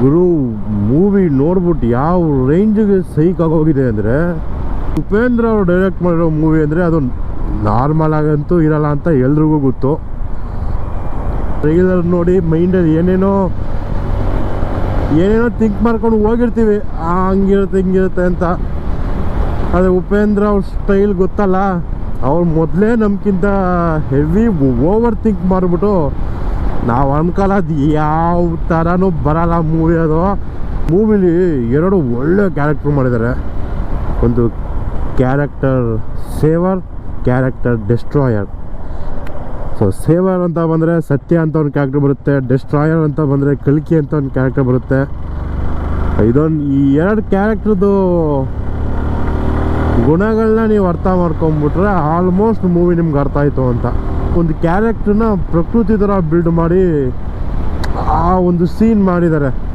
ಗುರು movie ನೋಡ್ಬಿಟ್ಟು ಯಾವ ರೇಂಜ್ಗೆ ಸೈಕ್ ಆಗೋಗಿದೆ ಅಂದರೆ, ಉಪೇಂದ್ರ ಅವರು ಡೈರೆಕ್ಟ್ ಮಾಡಿರೋ ಮೂವಿ ಅಂದರೆ ಅದು ನಾರ್ಮಲ್ ಆಗಂತೂ ಇರಲ್ಲ ಅಂತ ಎಲ್ರಿಗೂ ಗೊತ್ತು. ಟ್ರೈಲರ್ ನೋಡಿ ಮೈಂಡಲ್ಲಿ ಏನೇನೋ ಥಿಂಕ್ ಮಾಡ್ಕೊಂಡು ಹೋಗಿರ್ತೀವಿ, ಹಂಗಿರುತ್ತೆ ಹಿಂಗಿರುತ್ತೆ ಅಂತ. ಆದರೆ ಉಪೇಂದ್ರ ಅವ್ರ ಸ್ಟೈಲ್ ಗೊತ್ತಲ್ಲ, ಅವ್ರು ಮೊದಲೇ ನಮ್ಗಿಂತ ಹೆವಿ ಓವರ್ ಥಿಂಕ್ ಮಾಡಿಬಿಟ್ಟು ನಾವು ಅನ್ಕೊಳ್ಳೋದು ಯಾವ ಥರನೂ ಬರಲ್ಲ ಮೂವಿ. ಅದು ಮೂವಿಲಿ ಎರಡು ಒಳ್ಳೆ ಕ್ಯಾರೆಕ್ಟರ್ ಮಾಡಿದ್ದಾರೆ. ಒಂದು character saver, character destroyer. So saver ಅಂತ ಬಂದರೆ ಸತ್ಯ ಅಂತ ಒಂದು ಕ್ಯಾರೆಕ್ಟರ್ ಬರುತ್ತೆ, ಡೆಸ್ಟ್ರಾಯರ್ ಅಂತ ಬಂದರೆ ಕಲ್ಕಿ ಅಂತ ಒಂದು ಕ್ಯಾರೆಕ್ಟರ್ ಬರುತ್ತೆ. ಈ ಎರಡು ಕ್ಯಾರೆಕ್ಟರ್ದು ಗುಣಗಳನ್ನ ನೀವು ಅರ್ಥ ಮಾಡ್ಕೊಂಬಿಟ್ರೆ ಆಲ್ಮೋಸ್ಟ್ ಮೂವಿ ನಿಮ್ಗೆ ಅರ್ಥ ಆಯಿತು ಅಂತ. ಒಂದು ಕ್ಯಾರೆಕ್ಟರ್ನ ಪ್ರಕೃತಿ ಥರ ಬಿಲ್ಡ್ ಮಾಡಿ ಆ ಒಂದು ಸೀನ್ ಮಾಡಿದ್ದಾರೆ.